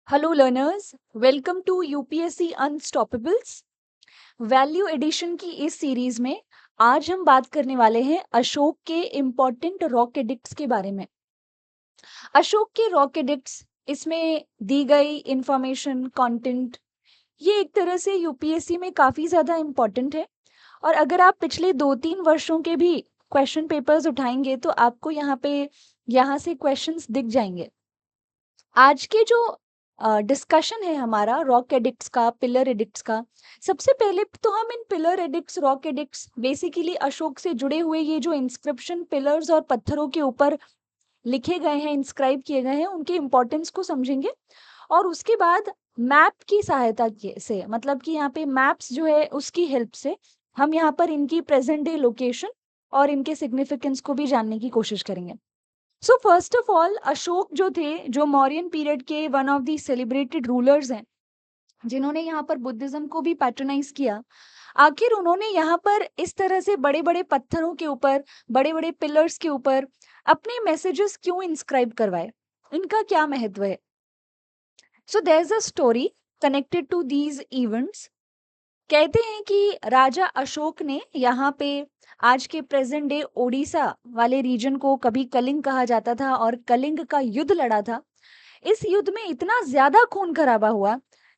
Hello learners, welcome to UPSC unstoppables. Value addition की इस series में आज हम बात करने वाले हैं अशोक के इम्पोर्टेंट रॉक एडिक्ट्स के बारे में। अशोक के रॉक एडिक्ट्स, इसमें दी गई इंफॉर्मेशन कंटेंट, ये एक तरह से यूपीएससी में काफ़ी ज़्यादा इम्पोर्टेंट है। और अगर आप पिछले 2-3 वर्षों के भी क्वेश्चन पेपर्स उठाएंगे तो आपको यहाँ से क्वेश्चंस दिख जाएंगे। आज के जो डिस्कशन है हमारा रॉक एडिक्ट्स का, पिलर एडिक्ट्स का। सबसे पहले तो हम इन pillar edicts, rock edicts, basically Ashok से जुड़े हुए ये जो इंस्क्रिप्शन पिलर्स और पत्थरों के ऊपर लिखे गए हैं, इंस्क्राइब किए गए हैं, उनके इम्पोर्टेंस को समझेंगे। और उसके बाद मैप की सहायता से, मतलब कि यहाँ पे मैप्स जो है उसकी हेल्प से हम यहाँ पर इनकी प्रेजेंट डे लोकेशन और इनके सिग्निफिकेंस को भी जानने की कोशिश करेंगे। So first of all, Ashok जो थे, जो मौर्यन पीरियड के one of the celebrated rulers हैं, जिन्होंने यहाँ पर बुद्धिज्म को भी पैट्रोनाइज किया। आखिर उन्होंने यहाँ पर इस तरह से बड़े बड़े पत्थरों के ऊपर, बड़े बड़े पिलर्स के ऊपर अपने मैसेजेस क्यों इंस्क्राइब करवाए? इनका क्या महत्व है? So there is a story connected to these events. कहते हैं कि राजा अशोक ने यहाँ पे, आज के प्रेजेंट डे ओडिशा वाले रीजन को कभी कलिंग कहा जाता था, और कलिंग का युद्ध लड़ा था। इस युद्ध में इतना ज्यादा खून खराबा हुआ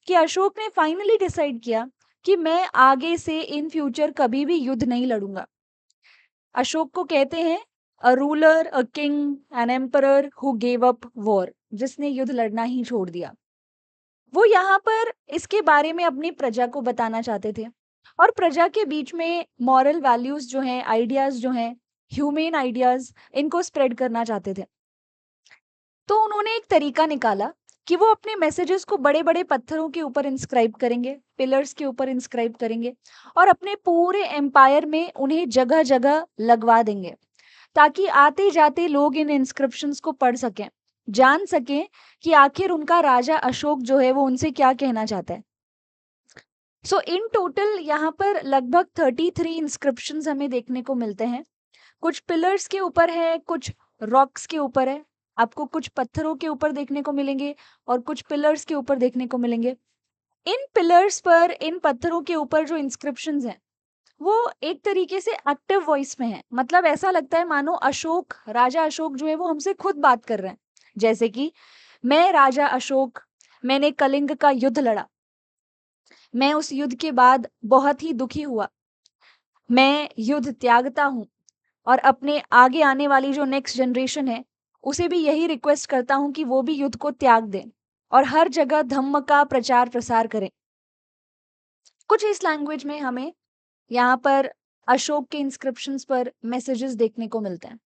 कि अशोक ने फाइनली डिसाइड किया कि मैं आगे से इन फ्यूचर कभी भी युद्ध नहीं लड़ूंगा। अशोक को कहते हैं a ruler, a king, an emperor who gave up war, जिसने युद्ध लड़ना ही छोड़ दिया। वो यहाँ पर इसके बारे में अपनी प्रजा को बताना चाहते थे, और प्रजा के बीच में मॉरल वैल्यूज जो हैं, आइडियाज जो हैं, ह्यूमेन आइडियाज, इनको स्प्रेड करना चाहते थे। तो उन्होंने एक तरीका निकाला कि वो अपने मैसेजेस को बड़े बड़े पत्थरों के ऊपर इंस्क्राइब करेंगे, पिलर्स के ऊपर इंस्क्राइब करेंगे, और अपने पूरे एम्पायर में उन्हें जगह जगह लगवा देंगे, ताकि आते जाते लोग इन इंस्क्रिप्शंस को पढ़ सकें, जान सकें कि आखिर उनका राजा अशोक जो है वो उनसे क्या कहना चाहता है। सो इन टोटल यहाँ पर लगभग 33 इंस्क्रिप्शंस हमें देखने को मिलते हैं। कुछ पिलर्स के ऊपर है, कुछ रॉक्स के ऊपर है। आपको कुछ पत्थरों के ऊपर देखने को मिलेंगे और कुछ पिलर्स के ऊपर देखने को मिलेंगे। इन पिलर्स पर, इन पत्थरों के ऊपर जो इंस्क्रिप्शंस हैं, वो एक तरीके से एक्टिव वॉइस में है। मतलब ऐसा लगता है मानो अशोक, राजा अशोक जो है वो हमसे खुद बात कर रहे हैं। जैसे कि मैं राजा अशोक, मैंने कलिंग का युद्ध लड़ा, मैं उस युद्ध के बाद बहुत ही दुखी हुआ, मैं युद्ध त्यागता हूँ, और अपने आगे आने वाली जो नेक्स्ट जनरेशन है उसे भी यही रिक्वेस्ट करता हूँ कि वो भी युद्ध को त्याग दें और हर जगह धम्म का प्रचार प्रसार करें। कुछ इस लैंग्वेज में हमें यहाँ पर अशोक के इंस्क्रिप्शंस पर मैसेजेस देखने को मिलते हैं।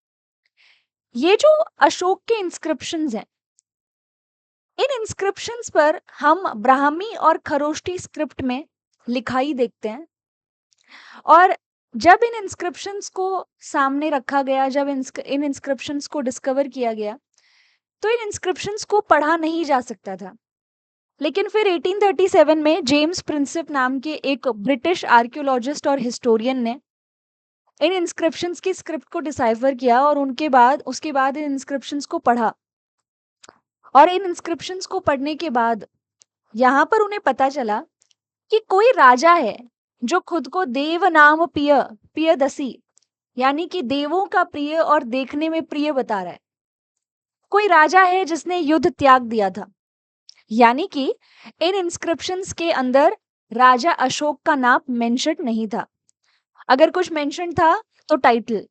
ये जो अशोक के इंस्क्रिप्शंस हैं, इन इंस्क्रिप्शंस पर हम ब्राह्मी और खरोष्टी स्क्रिप्ट में लिखाई देखते हैं। और जब इन इंस्क्रिप्शंस को सामने रखा गया, जब इन इंस्क्रिप्शंस को डिस्कवर किया गया, तो इन इंस्क्रिप्शंस को पढ़ा नहीं जा सकता था। लेकिन फिर 1837 में जेम्स प्रिंसेप नाम के एक ब्रिटिश आर्कियोलॉजिस्ट और हिस्टोरियन ने इन इंस्क्रिप्शंस की स्क्रिप्ट को डिसाइफर किया, और उसके बाद इन इंस्क्रिप्शंस को पढ़ा। और इन इंस्क्रिप्शंस को पढ़ने के बाद यहाँ पर उन्हें पता चला कि कोई राजा है जो खुद को देव नाम पियदसी, यानी कि देवों का प्रिय और देखने में प्रिय बता रहा है। कोई राजा है जिसने युद्ध त्याग दिया था। यानी कि इन इंस्क्रिप्शंस के अंदर राजा अशोक का नाम मेंशन नहीं था। अगर कुछ मेंशन था तो टाइटल,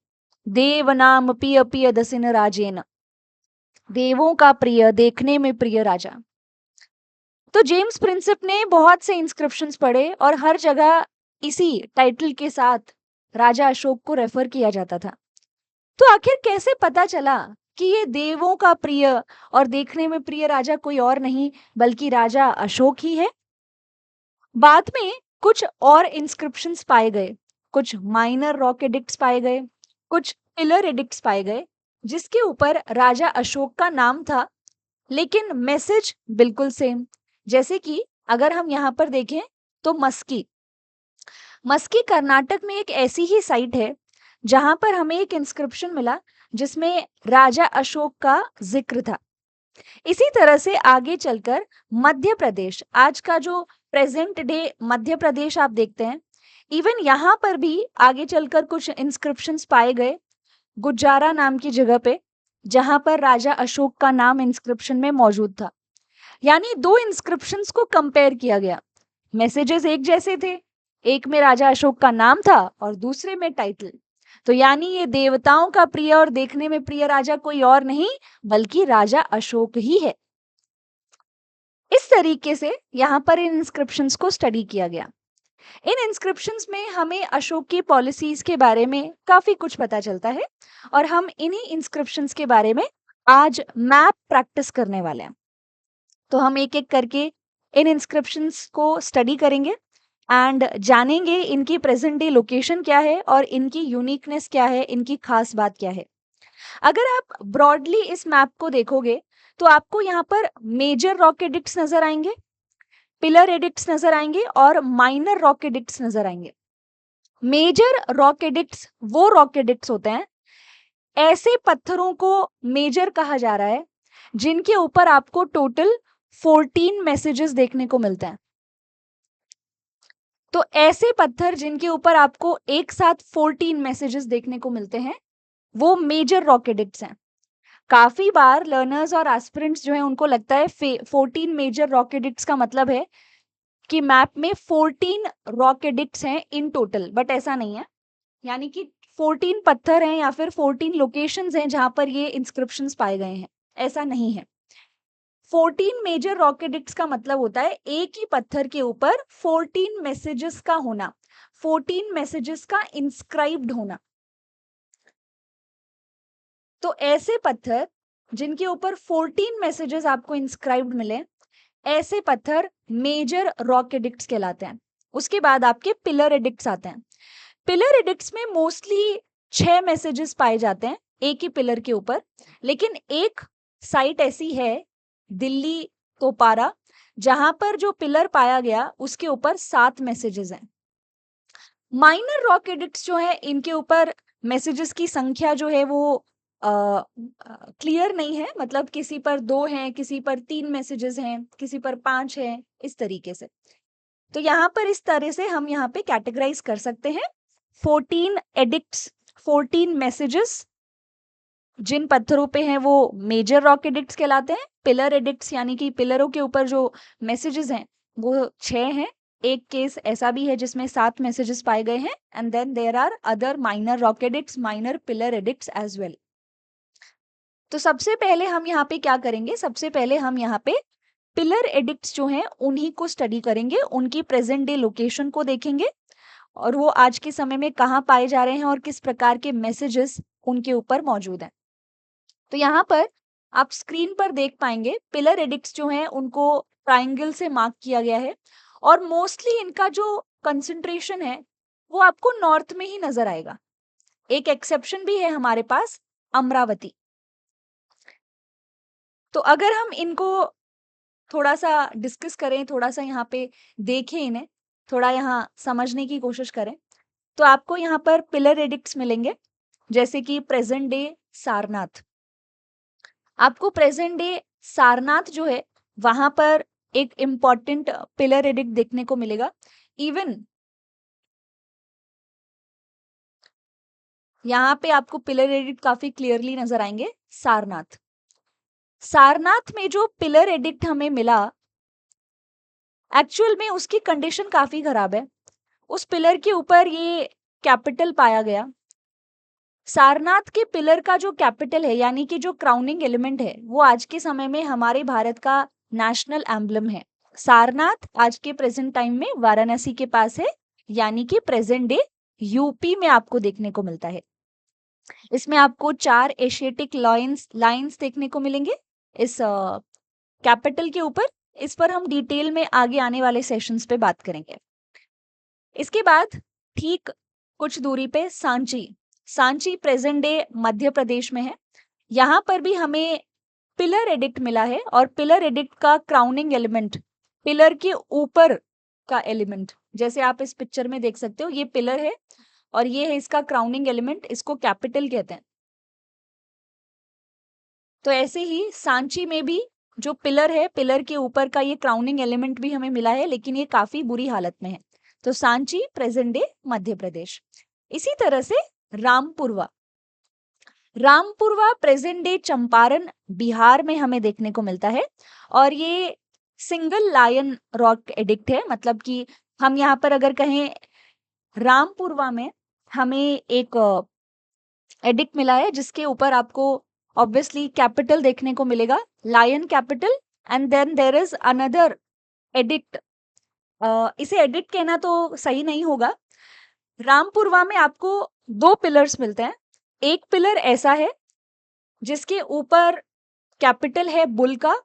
देव नाम पिय पिय दसिन राजेन, देवों का प्रिय, देखने में प्रिय राजा। तो जेम्स प्रिंसेप ने बहुत से इंस्क्रिप्शंस पढ़े, और हर जगह इसी टाइटल के साथ राजा अशोक को रेफर किया जाता था। तो आखिर कैसे पता चला कि ये देवों का प्रिय और देखने में प्रिय राजा कोई और नहीं बल्कि राजा अशोक ही है? बाद में कुछ और इंस्क्रिप्शंस पाए गए, कुछ माइनर रॉक एडिक्ट्स पाए गए, कुछ पिलर एडिक्ट्स पाए गए, जिसके ऊपर राजा अशोक का नाम था, लेकिन मैसेज बिल्कुल सेम। जैसे कि अगर हम यहाँ पर देखें तो मस्की, मस्की कर्नाटक में एक ऐसी ही साइट है जहां पर हमें एक इंस्क्रिप्शन मिला जिसमें राजा अशोक का जिक्र था। इसी तरह से आगे चलकर मध्य प्रदेश, आज का जो प्रेजेंट डे मध्य प्रदेश आप देखते हैं, इवन यहाँ पर भी आगे चलकर कुछ इंस्क्रिप्शंस पाए गए गुजारा नाम की जगह पे, जहां पर राजा अशोक का नाम इंस्क्रिप्शन में मौजूद था। यानी दो इंस्क्रिप्शंस को कंपेयर किया गया, मैसेजेस एक जैसे थे, एक में राजा अशोक का नाम था और दूसरे में टाइटल। तो यानी ये देवताओं का प्रिय और देखने में प्रिय राजा कोई और नहीं बल्कि राजा अशोक ही है। इस तरीके से यहाँ पर इन इंस्क्रिप्शंस को स्टडी किया गया। इन इंस्क्रिप्शंस में हमें अशोक की पॉलिसीज के बारे में काफी कुछ पता चलता है और हम इन्हीं इंस्क्रिप्शंस के बारे में आज मैप प्रैक्टिस करने वाले हैं। तो हम एक एक करके इन इंस्क्रिप्शंस को स्टडी करेंगे एंड जानेंगे इनकी प्रेजेंट डे लोकेशन क्या है और इनकी यूनिकनेस क्या है, इनकी खास बात क्या है। अगर आप ब्रॉडली इस मैप को देखोगे तो आपको यहाँ पर मेजर रॉक एडिक्ट्स नजर आएंगे, पिलर एडिक्ट्स नजर आएंगे और माइनर रॉक एडिक्ट्स नजर आएंगे। मेजर रॉक एडिक्ट्स वो रॉक एडिक्ट्स होते हैं, ऐसे पत्थरों को मेजर कहा जा रहा है जिनके ऊपर आपको टोटल 14 मैसेजेस देखने को मिलते हैं। तो ऐसे पत्थर जिनके ऊपर आपको एक साथ 14 मैसेजेस देखने को मिलते हैं वो मेजर रॉक एडिक्ट्स हैं। काफी बार लर्नर्स और एस्पिरेंट्स जो है उनको लगता है 14 मेजर रॉक एडिक्ट्स का मतलब है कि मैप में 14 रॉक एडिक्ट्स हैं इन टोटल, बट ऐसा नहीं है। यानी कि 14 पत्थर हैं या फिर 14 लोकेशंस हैं जहां पर ये इंस्क्रिप्शंस पाए गए हैं, ऐसा नहीं है। 14 मेजर रॉक एडिक्ट्स का मतलब होता है एक ही पत्थर के ऊपर 14 मैसेजेस का होना, 14 मैसेजेस का इंस्क्राइब्ड होना। तो ऐसे पत्थर जिनके ऊपर 14 मैसेजेस आपको इंस्क्राइब्ड मिले, ऐसे पत्थर मेजर रॉक एडिक्ट्स कहलाते हैं। उसके बाद आपके पिलर एडिक्ट्स आते हैं। पिलर एडिक्ट्स में मोस्टली 6 मैसेजेस पाए जाते हैं एक ही पिलर के ऊपर, लेकिन एक साइट ऐसी है दिल्ली तोपारा जहां पर जो पिलर पाया गया उसके ऊपर 7 मैसेजेस हैं। माइनर रॉक एडिक्ट्स जो है इनके ऊपर मैसेजेस की संख्या जो है वो क्लियर नहीं है, मतलब किसी पर 2 हैं, किसी पर 3 मैसेजेस हैं, किसी पर 5 हैं, इस तरीके से। तो यहाँ पर इस तरह से हम यहाँ पे कैटेगराइज कर सकते हैं 14 एडिक्ट्स, 14 मैसेजेस जिन पत्थरों पे हैं वो मेजर रॉक एडिक्ट्स कहलाते हैं। पिलर एडिक्ट्स यानी कि पिलरों के ऊपर जो मैसेजेस हैं वो 6 हैं। एक केस ऐसा भी है जिसमें 7 मैसेजेस पाए गए हैं and then there are other minor rock edicts, minor pillar edicts as well. तो सबसे पहले हम यहाँ पे क्या करेंगे, सबसे पहले हम यहाँ पे पिलर एडिक्ट्स जो हैं उन्हीं को स्टडी करेंगे, उनकी प्रेजेंट डे लोकेशन को देखेंगे और वो आज के समय में कहाँ पाए जा रहे हैं और किस प्रकार के मैसेजेस उनके ऊपर मौजूद हैं। तो यहाँ पर आप स्क्रीन पर देख पाएंगे पिलर एडिक्ट्स जो हैं उनको ट्राइंगल से मार्क किया गया है और मोस्टली इनका जो कंसंट्रेशन है वो आपको नॉर्थ में ही नजर आएगा। एक एक्सेप्शन भी है हमारे पास, अमरावती। तो अगर हम इनको थोड़ा सा डिस्कस करें, थोड़ा सा यहाँ पे देखें, इन्हें थोड़ा यहाँ समझने की कोशिश करें, तो आपको यहाँ पर पिलर एडिक्ट्स मिलेंगे जैसे कि प्रेजेंट डे सारनाथ। आपको प्रेजेंट डे सारनाथ जो है वहां पर एक इम्पॉर्टेंट पिलर एडिक्ट देखने को मिलेगा। इवन यहाँ पे आपको पिलर एडिक्ट काफी क्लियरली नजर आएंगे। सारनाथ, सारनाथ में जो पिलर एडिक्ट हमें मिला एक्चुअल में उसकी कंडीशन काफी खराब है। उस पिलर के ऊपर ये कैपिटल पाया गया। सारनाथ के पिलर का जो कैपिटल है यानी कि जो क्राउनिंग एलिमेंट है वो आज के समय में हमारे भारत का नेशनल एम्बलम है। सारनाथ आज के प्रेजेंट टाइम में वाराणसी के पास है, यानी कि प्रेजेंट डे यूपी में आपको देखने को मिलता है। इसमें आपको 4 एशियाटिक लाइंस देखने को मिलेंगे इस कैपिटल के ऊपर। इस पर हम डिटेल में आगे आने वाले सेशंस पे बात करेंगे। इसके बाद ठीक कुछ दूरी पे सांची, सांची प्रेजेंट डे मध्य प्रदेश में है। यहाँ पर भी हमें पिलर एडिक्ट मिला है और पिलर एडिक्ट का क्राउनिंग एलिमेंट, पिलर के ऊपर का एलिमेंट, जैसे आप इस पिक्चर में देख सकते हो ये पिलर है और ये है इसका क्राउनिंग एलिमेंट, इसको कैपिटल कहते हैं। तो ऐसे ही सांची में भी जो पिलर है, पिलर के ऊपर का ये क्राउनिंग एलिमेंट भी हमें मिला है, लेकिन ये काफी बुरी हालत में है। तो सांची प्रेजेंट डे मध्य प्रदेश। इसी तरह से रामपुरवा, रामपुरवा प्रेजेंट डे चंपारण बिहार में हमें देखने को मिलता है, और ये सिंगल लायन रॉक एडिक्ट है। मतलब कि हम यहाँ पर अगर कहें रामपुरवा में हमें एक एडिक्ट मिला है जिसके ऊपर आपको ऑब्वियसली कैपिटल देखने को मिलेगा, lion capital, and then there is another edict. इसे एडिक्ट कहना तो सही नहीं होगा। रामपुरवा में आपको दो पिलर्स मिलते हैं। एक पिलर ऐसा है जिसके ऊपर कैपिटल है बुल का,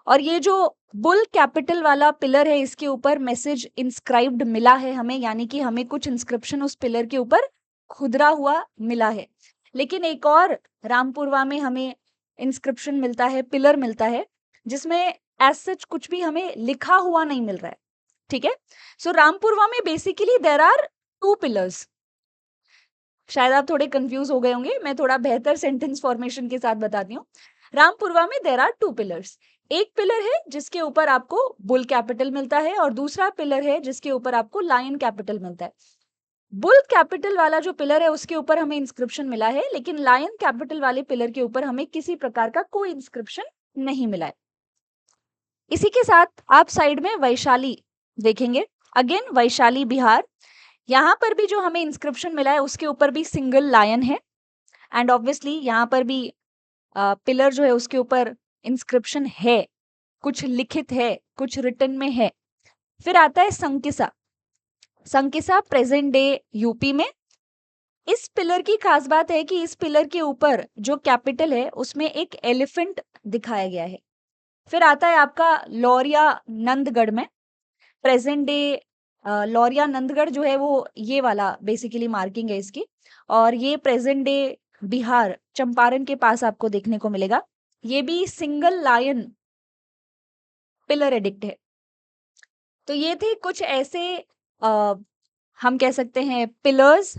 और ये जो बुल कैपिटल वाला पिलर है इसके ऊपर मैसेज इंस्क्राइब्ड मिला है हमें, यानी कि हमें कुछ इंस्क्रिप्शन उस पिलर के ऊपर खुदरा हुआ मिला है। लेकिन एक और रामपुरवा में हमें इंस्क्रिप्शन मिलता है, पिलर मिलता है, जिसमें एज सच कुछ भी हमें लिखा हुआ नहीं मिल रहा है। ठीक है, सो रामपुरवा में basically there are two pillars. शायद आप थोड़े कंफ्यूज हो गए होंगे, मैं थोड़ा बेहतर सेंटेंस फॉर्मेशन के साथ बताती हूँ। रामपुरवा में देयर आर टू पिलर्स। एक पिलर है जिसके ऊपर आपको बुल कैपिटल मिलता है, और दूसरा पिलर है जिसके ऊपर आपको लायन कैपिटल मिलता है। बुल कैपिटल वाला जो पिलर है उसके ऊपर हमें इंस्क्रिप्शन मिला है, लेकिन लायन कैपिटल वाले पिलर के ऊपर हमें किसी प्रकार का कोई इंस्क्रिप्शन नहीं मिला है। इसी के साथ आप साइड में वैशाली देखेंगे, अगेन वैशाली बिहार। यहाँ पर भी जो हमें इंस्क्रिप्शन मिला है उसके ऊपर भी सिंगल लायन है, एंड ऑब्वियसली यहाँ पर भी पिलर जो है उसके ऊपर इंस्क्रिप्शन है, कुछ लिखित है, कुछ रिटन में है। फिर आता है Sankisa, Sankisa present day UP में। इस पिलर की खास बात है कि इस पिलर के ऊपर जो कैपिटल है उसमें एक एलिफेंट दिखाया गया है। फिर आता है आपका लौरिया नंदगढ़ में, प्रेजेंट डे लौरिया नंदगढ़ जो है वो ये वाला बेसिकली मार्किंग है इसकी, और ये प्रेजेंट डे बिहार चंपारण के पास आपको देखने को मिलेगा। ये भी सिंगल लायन पिलर एडिक्ट है। तो ये थे कुछ ऐसे हम कह सकते हैं पिलर्स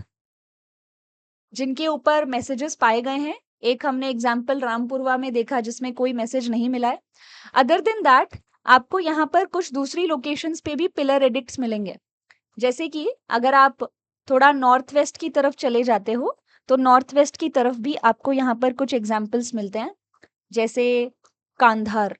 जिनके ऊपर मैसेजेस पाए गए हैं। एक हमने एग्जाम्पल रामपुरवा में देखा जिसमें कोई मैसेज नहीं मिला है। अदर देन दैट आपको यहाँ पर कुछ दूसरी लोकेशंस पे भी पिलर एडिक्ट्स मिलेंगे। जैसे कि अगर आप थोड़ा नॉर्थ वेस्ट की तरफ चले जाते हो तो नॉर्थ वेस्ट की तरफ भी आपको यहाँ पर कुछ एग्जाम्पल्स मिलते हैं, जैसे कांधार।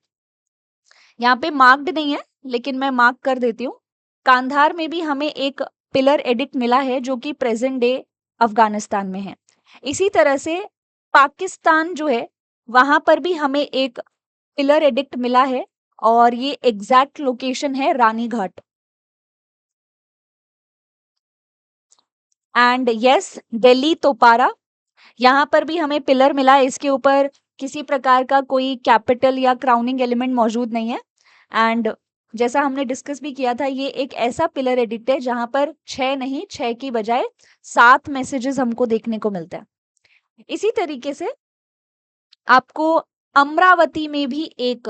यहाँ पे मार्क्ड नहीं है लेकिन मैं मार्क कर देती हूँ। कांधार में भी हमें एक पिलर एडिक्ट मिला है जो कि प्रेजेंट डे अफगानिस्तान में है। इसी तरह से पाकिस्तान जो है वहां पर भी हमें एक पिलर एडिक्ट मिला है, और ये एग्जैक्ट लोकेशन है रानीघाट। एंड यस, दिल्ली तोपारा, यहाँ पर भी हमें पिलर मिला है। इसके ऊपर किसी प्रकार का कोई कैपिटल या क्राउनिंग एलिमेंट मौजूद नहीं है। एंड जैसा हमने डिस्कस भी किया था, ये एक ऐसा पिलर एडिक्ट है जहां पर 6 नहीं, 6 की बजाय 7 मैसेजेस हमको देखने को मिलते हैं। इसी तरीके से आपको अमरावती में भी एक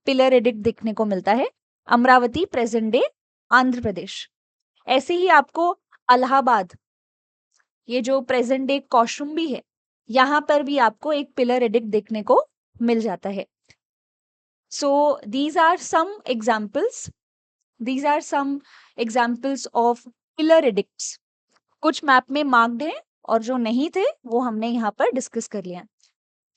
पिलर एडिक्ट देखने को मिलता है, अमरावती प्रेजेंट डे आंध्र प्रदेश। ऐसे ही आपको इलाहाबाद, ये जो प्रेजेंट डे कौशुम्बी है, यहाँ पर भी आपको एक पिलर एडिक्ट देखने को मिल जाता है। So these are some examples of pillar edicts. कुछ मैप में मार्क्ड हैं और जो नहीं थे वो हमने यहाँ पर डिस्कस कर लिया।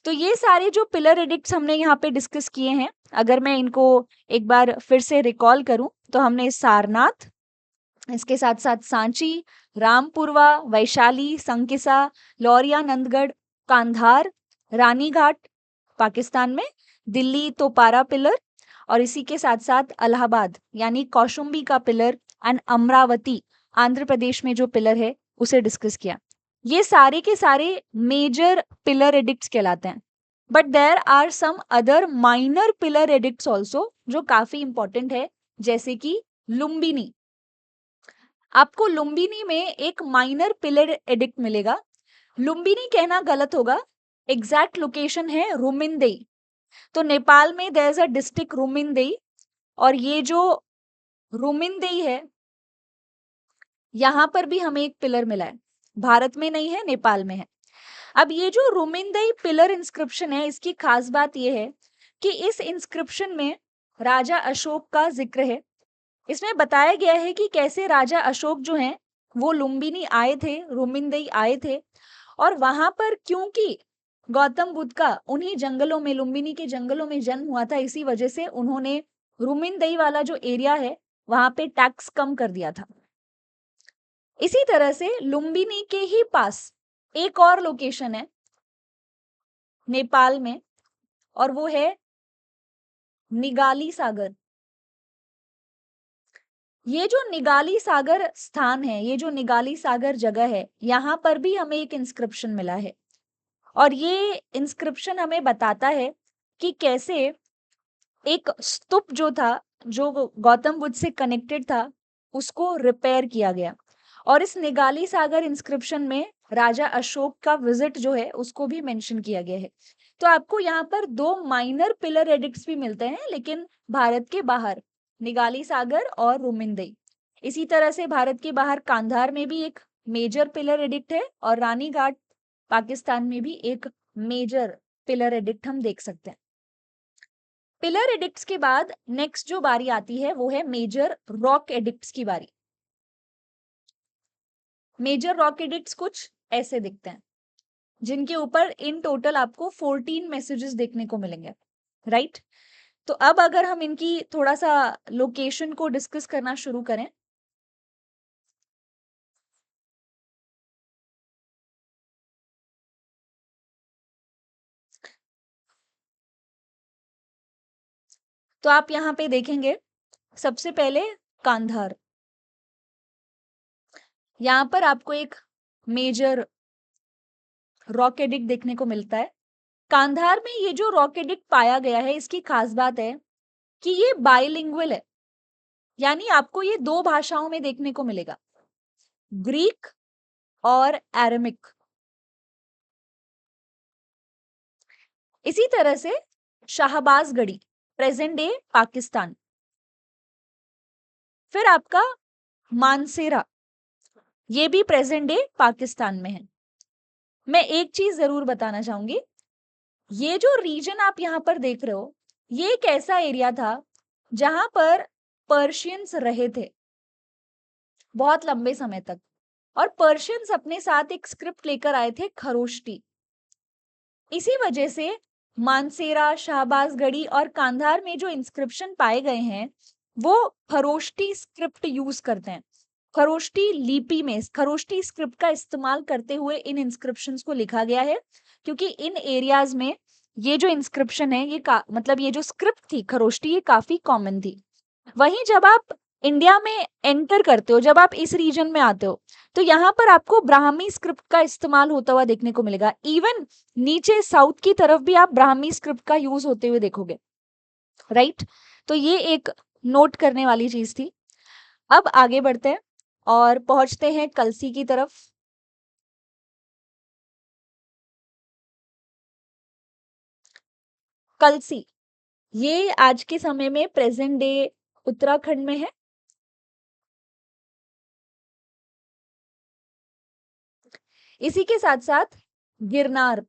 तो ये सारे जो पिलर एडिक्ट्स हमने यहाँ पे डिस्कस किए हैं, अगर मैं इनको एक बार फिर से रिकॉल करूं तो हमने सारनाथ, इसके साथ साथ सांची, रामपुरवा, वैशाली, संकिसा, लौरिया नंदगढ़, कांधार, रानीघाट पाकिस्तान में, दिल्ली तोपारा पिलर, और इसी के साथ साथ इलाहाबाद यानी कौशुम्बी का पिलर, एंड अमरावती आंध्र प्रदेश में जो पिलर है उसे डिस्कस किया। ये सारे के सारे मेजर पिलर एडिक्ट्स कहलाते हैं। But there are some other minor pillar edicts also जो काफी इंपॉर्टेंट है, जैसे कि लुम्बिनी। आपको लुम्बिनी में एक माइनर पिलर एडिक्ट मिलेगा। लुम्बिनी कहना गलत होगा, एग्जैक्ट लोकेशन है रुमिनदेई। तो नेपाल में there is a district Rummindei, और ये जो रुमिनदेई है यहाँ पर भी हमें एक पिलर मिला है। भारत में नहीं है, नेपाल में है। अब ये जो रुमिंदई पिलर इंस्क्रिप्शन है, इसकी खास बात ये है कि इस इंस्क्रिप्शन में राजा अशोक का जिक्र है। इसमें बताया गया है कि कैसे राजा अशोक जो हैं वो लुम्बिनी आए थे, रुमिंदई आए थे, और वहां पर क्योंकि गौतम बुद्ध का उन्हीं जंगलों में, लुम्बिनी के जंगलों में जन्म हुआ था, इसी वजह से उन्होंने रुमिंदई वाला जो एरिया है वहां पे टैक्स कम कर दिया था। इसी तरह से लुम्बिनी के ही पास एक और लोकेशन है नेपाल में, और वो है निगाली सागर। ये जो निगाली सागर स्थान है, ये जो निगाली सागर जगह है, यहाँ पर भी हमें एक इंस्क्रिप्शन मिला है, और ये इंस्क्रिप्शन हमें बताता है कि कैसे एक स्तूप जो था, जो गौतम बुद्ध से कनेक्टेड था, उसको रिपेयर किया गया। और इस निगाली सागर इंस्क्रिप्शन में राजा अशोक का विजिट जो है उसको भी मेंशन किया गया है। तो आपको यहाँ पर दो माइनर पिलर एडिक्ट्स भी मिलते हैं, लेकिन भारत के बाहर, निगाली सागर और रुमिंदई। इसी तरह से भारत के बाहर कांधार में भी एक मेजर पिलर एडिक्ट है, और रानी घाट पाकिस्तान में भी एक मेजर पिलर एडिक्ट हम देख सकते हैं। पिलर एडिक्ट्स के बाद नेक्स्ट जो बारी आती है वो है मेजर रॉक एडिक्ट्स की बारी। मेजर रॉक एडिक्ट्स कुछ ऐसे दिखते हैं, जिनके ऊपर इन टोटल आपको 14 मैसेजेस देखने को मिलेंगे, राइट। तो अब अगर हम इनकी थोड़ा सा लोकेशन को डिस्कस करना शुरू करें, तो आप यहाँ पे देखेंगे सबसे पहले कांधार। यहाँ पर आपको एक मेजर रॉक एडिक्ट देखने को मिलता है। कांधार में ये जो रॉक एडिक्ट पाया गया है, इसकी खास बात है कि ये बाइलिंगुअल है, यानी आपको ये दो भाषाओं में देखने को मिलेगा, ग्रीक और एरामिक। इसी तरह से शाहबाजगढ़ी, प्रेजेंट डे पाकिस्तान। फिर आपका मानसेरा, ये भी प्रेजेंट डे पाकिस्तान में है। मैं एक चीज जरूर बताना चाहूंगी, ये जो रीजन आप यहाँ पर देख रहे हो, ये एक ऐसा एरिया था जहां पर पर्शियंस रहे थे बहुत लंबे समय तक, और पर्शियंस अपने साथ एक स्क्रिप्ट लेकर आए थे, खरोष्टी। इसी वजह से मानसेरा, शाहबाजगढ़ी और कांधार में जो इंस्क्रिप्शन पाए गए हैं वो खरोष्टी स्क्रिप्ट यूज करते हैं। खरोष्टी लिपि में, खरोष्टी स्क्रिप्ट का इस्तेमाल करते हुए इन इंस्क्रिप्शंस को लिखा गया है, क्योंकि इन एरियाज में ये जो इंस्क्रिप्शन है, ये मतलब ये जो स्क्रिप्ट थी खरोष्टी, ये काफी कॉमन थी। वहीं जब आप इंडिया में एंटर करते हो, जब आप इस रीजन में आते हो, तो यहाँ पर आपको ब्राह्मी स्क्रिप्ट का इस्तेमाल होता हुआ देखने को मिलेगा। इवन नीचे साउथ की तरफ भी आप ब्राह्मी स्क्रिप्ट का यूज होते हुए देखोगे, राइट। तो ये एक नोट करने वाली चीज थी। अब आगे बढ़ते हैं और पहुंचते हैं कलसी की तरफ। कलसी, ये आज के समय में प्रेजेंट डे उत्तराखंड में है। इसी के साथ साथ गिरनार,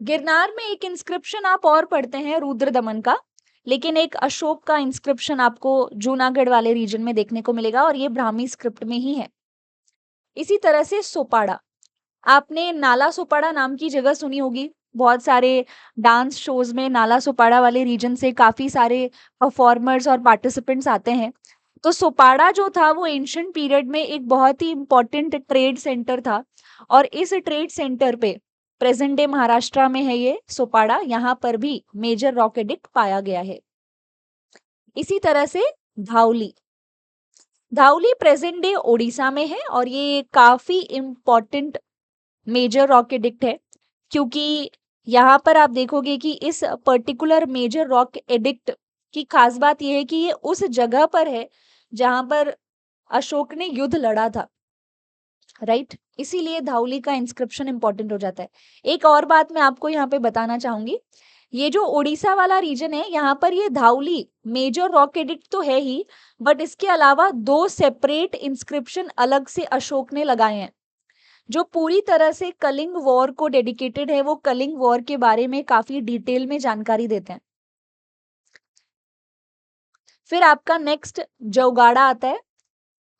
गिरनार में एक इंस्क्रिप्शन आप और पढ़ते हैं रुद्र दमन का, लेकिन एक अशोक का इंस्क्रिप्शन आपको जूनागढ़ वाले रीजन में देखने को मिलेगा, और ये ब्राह्मी स्क्रिप्ट में ही है। इसी तरह से सोपाड़ा, आपने नाला सोपाड़ा नाम की जगह सुनी होगी, बहुत सारे डांस शोज में नाला सोपाड़ा वाले रीजन से काफी सारे परफॉर्मर्स और पार्टिसिपेंट्स आते हैं। तो सोपाड़ा जो था वो एंशियंट पीरियड में एक बहुत ही इंपॉर्टेंट ट्रेड सेंटर था, और इस ट्रेड सेंटर पे प्रेजेंट डे महाराष्ट्र में है ये सोपाड़ा, यहाँ पर भी मेजर रॉक एडिक्ट पाया गया है। इसी तरह से धाउली, धाउली प्रेजेंट डे ओडिशा में है, और ये काफी इंपॉर्टेंट मेजर रॉक एडिक्ट है, क्योंकि यहाँ पर आप देखोगे कि इस पर्टिकुलर मेजर रॉक एडिक्ट की खास बात यह है कि ये उस जगह पर है जहां पर अशोक ने युद्ध लड़ा था, राइट। इसीलिए धाउली का इंस्क्रिप्शन इंपॉर्टेंट हो जाता है। एक और बात मैं आपको यहाँ पे बताना चाहूंगी, ये जो ओडिशा वाला रीजन है, यहाँ पर ये धाउली मेजर रॉक एडिक्ट तो है ही, बट इसके अलावा दो सेपरेट इंस्क्रिप्शन अलग से अशोक ने लगाए हैं। जो पूरी तरह से कलिंग वॉर को डेडिकेटेड है, वो कलिंग वॉर के बारे में काफी डिटेल में जानकारी देते हैं। फिर आपका नेक्स्ट जौगाड़ा आता है।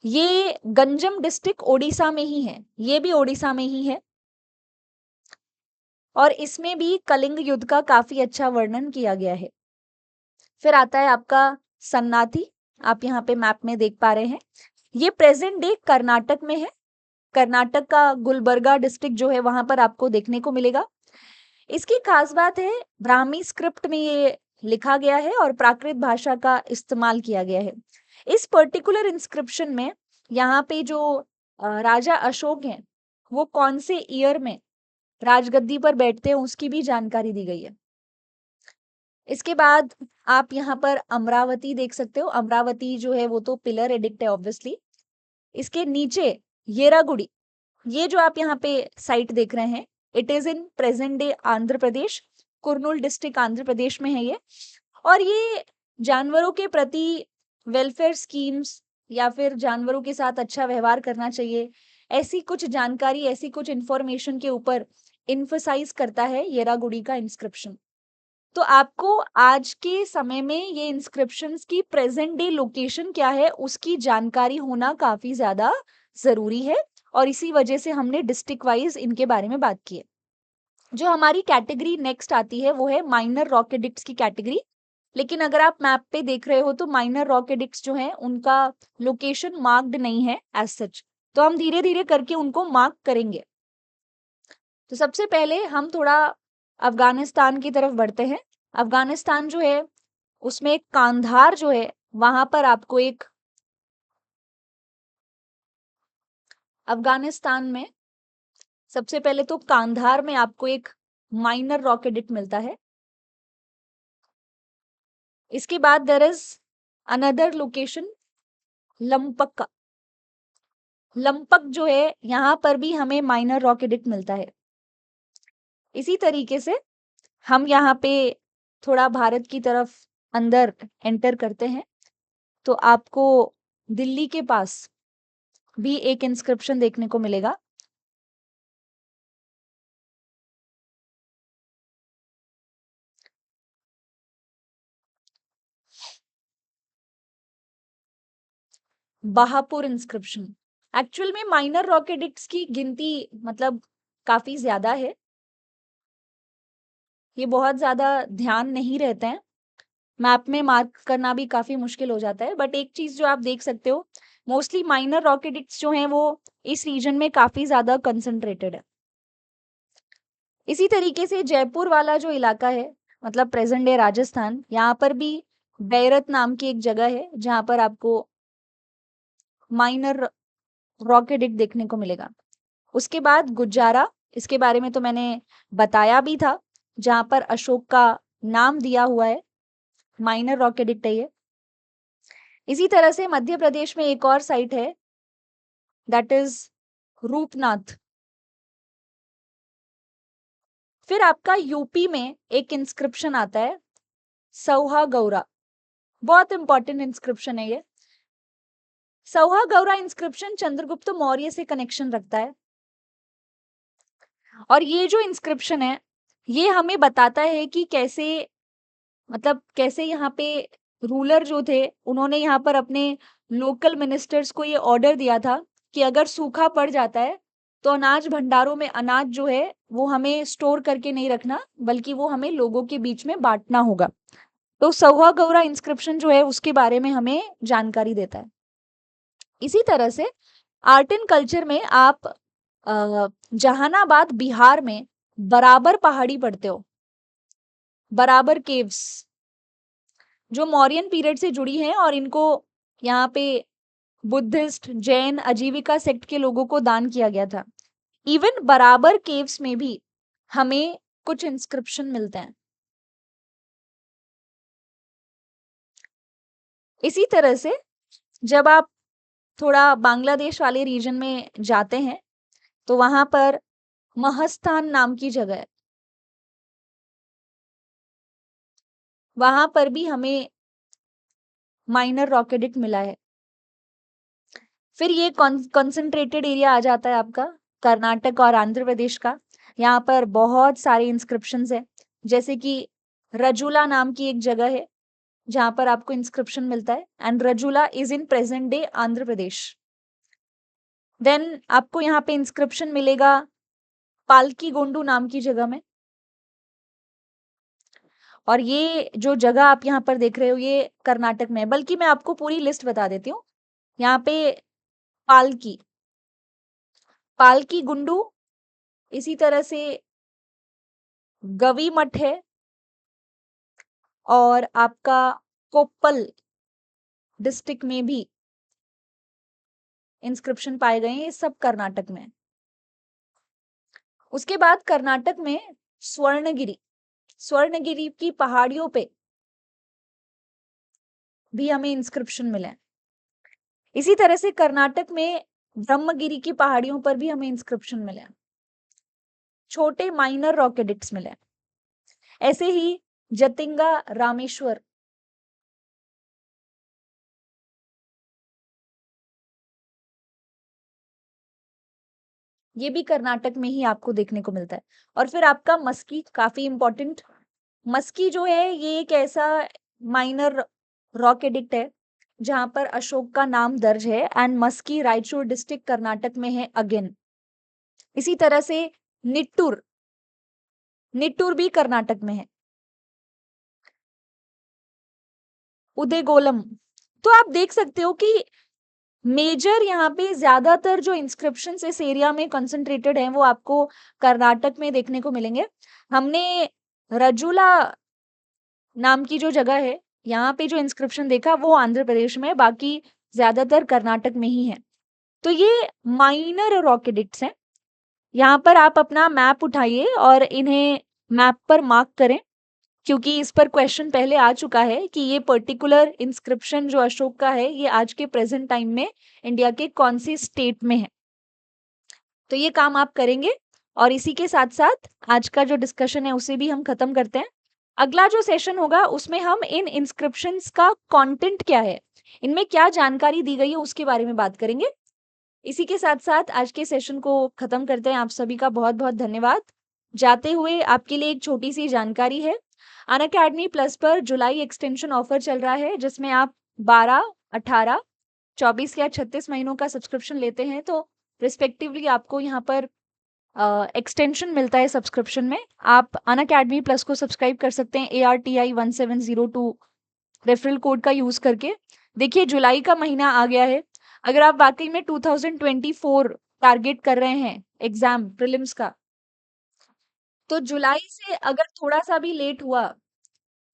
ये गंजम डिस्ट्रिक्ट ओडिशा में ही है, ये भी ओडिशा में ही है, और इसमें भी कलिंग युद्ध का काफी अच्छा वर्णन किया गया है। फिर आता है आपका सन्नाथी, आप यहाँ पे मैप में देख पा रहे हैं, ये प्रेजेंट डे कर्नाटक में है। कर्नाटक का गुलबर्गा डिस्ट्रिक्ट जो है वहां पर आपको देखने को मिलेगा। इसकी खास बात है, ब्राह्मी स्क्रिप्ट में ये लिखा गया है और प्राकृत भाषा का इस्तेमाल किया गया है। इस पर्टिकुलर इंस्क्रिप्शन में यहाँ पे जो राजा अशोक हैं, वो कौन से ईयर में राजगद्दी पर बैठते हैं उसकी भी जानकारी दी गई है। इसके बाद आप यहाँ पर अमरावती देख सकते हो। अमरावती जो है वो तो पिलर एडिक्ट है ऑब्वियसली। इसके नीचे येरागुड़ी, ये जो आप यहाँ पे साइट देख रहे हैं, it is in present day Andhra Pradesh, Kurnool district Andhra Pradesh में है ये। और ये जानवरों के प्रति वेलफेयर स्कीम्स या फिर जानवरों के साथ अच्छा व्यवहार करना चाहिए, ऐसी कुछ जानकारी, ऐसी कुछ इंफॉर्मेशन के ऊपर इन्फोसाइज करता है येरागुड़ी का इंस्क्रिप्शन। तो आपको आज के समय में ये इंस्क्रिप्शंस की प्रेजेंट डे लोकेशन क्या है उसकी जानकारी होना काफी ज्यादा जरूरी है, और इसी वजह से हमने डिस्ट्रिक्ट वाइज इनके बारे में बात की है। जो हमारी कैटेगरी नेक्स्ट आती है वो है माइनर रॉक एडिक्ट्स की कैटेगरी। लेकिन अगर आप मैप पे देख रहे हो तो माइनर रॉक एडिक्ट्स जो है उनका लोकेशन मार्क्ड नहीं है एज सच, तो हम धीरे धीरे करके उनको मार्क करेंगे। तो सबसे पहले हम थोड़ा अफगानिस्तान की तरफ बढ़ते हैं। अफगानिस्तान जो है उसमें एक कांधार जो है, वहां पर आपको एक, अफगानिस्तान में सबसे पहले तो कांधार में आपको एक माइनर रॉक एडिक्ट मिलता है। इसके बाद there is another location Lampaka. Lampaka जो है यहाँ पर भी हमें माइनर रॉक एडिक्ट मिलता है। इसी तरीके से हम यहाँ पे थोड़ा भारत की तरफ अंदर एंटर करते हैं, तो आपको दिल्ली के पास भी एक इंस्क्रिप्शन देखने को मिलेगा। बहापुर इंस्क्रिप्शन। एक्चुअल में माइनर रॉक एडिक्ट्स की गिनती मतलब काफी ज्यादा है, ये बहुत ज्यादा ध्यान नहीं रहते हैं, मैप में मार्क करना भी काफी मुश्किल हो जाता है। बट एक चीज जो आप देख सकते हो, मोस्टली माइनर रॉक एडिक्ट्स जो हैं वो इस रीजन में काफी ज्यादा कंसंट्रेटेड है। इसी तरीके से जयपुर वाला जो इलाका है, मतलब प्रेजेंट डे राजस्थान, यहाँ पर भी बैरत नाम की एक जगह है जहां पर आपको माइनर रॉक एडिक्ट देखने को मिलेगा। उसके बाद गुजारा, इसके बारे में तो मैंने बताया भी था, जहां पर अशोक का नाम दिया हुआ है, माइनर रॉक एडिक्ट है ये। इसी तरह से मध्य प्रदेश में एक और साइट है, दैट इज रूपनाथ। फिर आपका यूपी में एक इंस्क्रिप्शन आता है सौहा गौरा, बहुत इंपॉर्टेंट इंस्क्रिप्शन है ये। सौहा गौरा इंस्क्रिप्शन चंद्रगुप्त मौर्य से कनेक्शन रखता है, और ये जो इंस्क्रिप्शन है ये हमें बताता है कि कैसे, मतलब कैसे यहाँ पे रूलर जो थे उन्होंने यहाँ पर अपने लोकल मिनिस्टर्स को ये ऑर्डर दिया था कि अगर सूखा पड़ जाता है तो अनाज भंडारों में अनाज जो है वो हमें स्टोर करके नहीं रखना, बल्कि वो हमें लोगों के बीच में बांटना होगा। तो सौहा गौरा इंस्क्रिप्शन जो है उसके बारे में हमें जानकारी देता है। इसी तरह से आर्ट एंड कल्चर में आप जहानाबाद बिहार में बराबर पहाड़ी पढ़ते हो, बराबर केव्स, जो मौर्यन पीरियड से जुड़ी हैं, और इनको यहाँ पे बुद्धिस्ट, जैन, आजीविका सेक्ट के लोगों को दान किया गया था। इवन बराबर केव्स में भी हमें कुछ इंस्क्रिप्शन मिलते हैं। इसी तरह से जब आप थोड़ा बांग्लादेश वाले रीजन में जाते हैं तो वहां पर महस्थान नाम की जगह है, वहां पर भी हमें माइनर रॉक एडिक्ट मिला है। फिर ये कंसंट्रेटेड एरिया आ जाता है आपका कर्नाटक और आंध्र प्रदेश का। यहाँ पर बहुत सारे इंस्क्रिप्शंस है, जैसे कि रजुला नाम की एक जगह है जहाँ पर आपको इंस्क्रिप्शन मिलता है, and Rajula is in present day Andhra Pradesh. Then आपको यहाँ पे इंस्क्रिप्शन मिलेगा पालकी गोंडू नाम की जगह में, और ये जो जगह आप यहाँ पर देख रहे हो ये कर्नाटक में है। बल्कि मैं आपको पूरी लिस्ट बता देती हूँ। यहाँ पे पालकी पालकी गुंडू, इसी तरह से गवी मठ है, और आपका कोप्पल डिस्ट्रिक्ट में भी इंस्क्रिप्शन पाए गए हैं। ये सब कर्नाटक में। उसके बाद कर्नाटक में स्वर्णगिरी की पहाड़ियों पे भी हमें इंस्क्रिप्शन मिले। इसी तरह से कर्नाटक में ब्रह्मगिरी की पहाड़ियों पर भी हमें इंस्क्रिप्शन मिले, छोटे माइनर रॉक एडिक्ट्स मिले। ऐसे ही जतिंगा रामेश्वर, ये भी कर्नाटक में ही आपको देखने को मिलता है। और फिर आपका मस्की, काफी इंपॉर्टेंट। मस्की जो है ये एक ऐसा माइनर रॉक एडिक्ट है जहां पर अशोक का नाम दर्ज है, एंड मस्की रायचूर डिस्ट्रिक्ट कर्नाटक में है अगेन। इसी तरह से निट्टूर भी कर्नाटक में है। उदयगोलम। तो आप देख सकते हो कि मेजर यहाँ पे ज्यादातर जो इंस्क्रिप्शन इस एरिया में कंसंट्रेटेड हैं वो आपको कर्नाटक में देखने को मिलेंगे। हमने रजुला नाम की जो जगह है यहाँ पे जो इंस्क्रिप्शन देखा वो आंध्र प्रदेश में है, बाकी ज्यादातर कर्नाटक में ही है। तो ये माइनर रॉक एडिक्ट्स हैं। यहाँ पर आप अपना मैप उठाइए और इन्हें मैप पर मार्क करें, क्योंकि इस पर क्वेश्चन पहले आ चुका है कि ये पर्टिकुलर इंस्क्रिप्शन जो अशोक का है ये आज के प्रेजेंट टाइम में इंडिया के कौन सी स्टेट में है। तो ये काम आप करेंगे, और इसी के साथ साथ आज का जो डिस्कशन है उसे भी हम खत्म करते हैं। अगला जो सेशन होगा उसमें हम इन इंस्क्रिप्शंस का कंटेंट क्या है, इनमें क्या जानकारी दी गई है उसके बारे में बात करेंगे। इसी के साथ साथ आज के सेशन को खत्म करते हैं। आप सभी का बहुत बहुत धन्यवाद। जाते हुए आपके लिए एक छोटी सी जानकारी है, अनअकैडमी प्लस पर जुलाई एक्सटेंशन ऑफर चल रहा है, जिसमें आप 12, 18, 24 या 36 महीनों का सब्सक्रिप्शन लेते हैं तो रिस्पेक्टिवली आपको यहाँ पर एक्सटेंशन मिलता है सब्सक्रिप्शन में। आप अनअकैडमी प्लस को सब्सक्राइब कर सकते हैं ARTI1702 रेफरल कोड का यूज करके। देखिए जुलाई का महीना आ गया है। अगर आप वाकई में 2024 टारगेट कर रहे हैं एग्जाम प्रीलिम्स का, तो जुलाई से अगर थोड़ा सा भी लेट हुआ,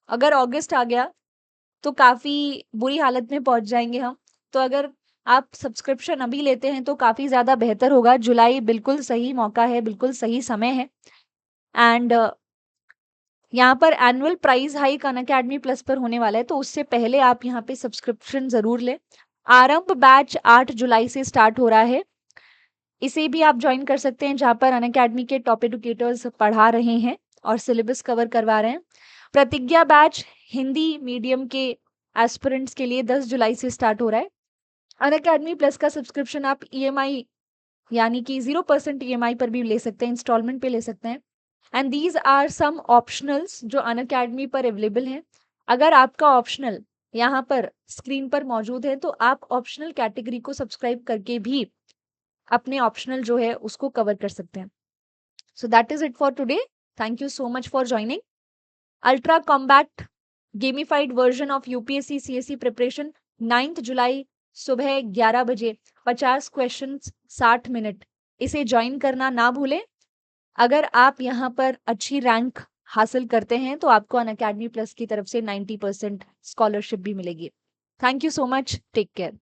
अगर अगस्त आ गया तो काफी बुरी हालत में पहुंच जाएंगे हम। तो अगर आप सब्सक्रिप्शन अभी लेते हैं तो काफी ज्यादा बेहतर होगा। जुलाई बिल्कुल सही मौका है, बिल्कुल सही समय है। एंड यहाँ पर annual price hike Unacademy plus पर होने वाला है, तो उससे पहले आप यहाँ पे सब्सक्रिप्शन जरूर लें। आरंभ बैच 8 जुलाई से स्टार्ट हो रहा है, इसे भी आप ज्वाइन कर सकते हैं, जहाँ पर अनअकैडमी के टॉप एडुकेटर्स पढ़ा रहे हैं और सिलेबस कवर करवा रहे हैं। प्रतिज्ञा बैच हिंदी मीडियम के एस्पिरेंट्स के लिए 10 जुलाई से स्टार्ट हो रहा है। अनअकैडमी प्लस का सब्सक्रिप्शन आप EMI यानी कि 0% EMI पर भी ले सकते हैं, इंस्टॉलमेंट पे ले सकते हैं। And these are some optionals जो अनअकैडमी पर अवेलेबल हैं। अगर आपका ऑप्शनल यहाँ पर स्क्रीन पर मौजूद है तो आप ऑप्शनल कैटेगरी को सब्सक्राइब करके भी अपने ऑप्शनल जो है उसको कवर कर सकते हैं। So that is it for today. Thank you so much for joining. Ultra combat gamified version of UPSC CSE preparation 9 जुलाई सुबह 11 बजे, 50 क्वेश्चन 60 मिनट, इसे ज्वाइन करना ना भूलें। अगर आप यहाँ पर अच्छी रैंक हासिल करते हैं तो आपको अनअकैडमी प्लस की तरफ से 90% स्कॉलरशिप भी मिलेगी। Thank you so much, take care.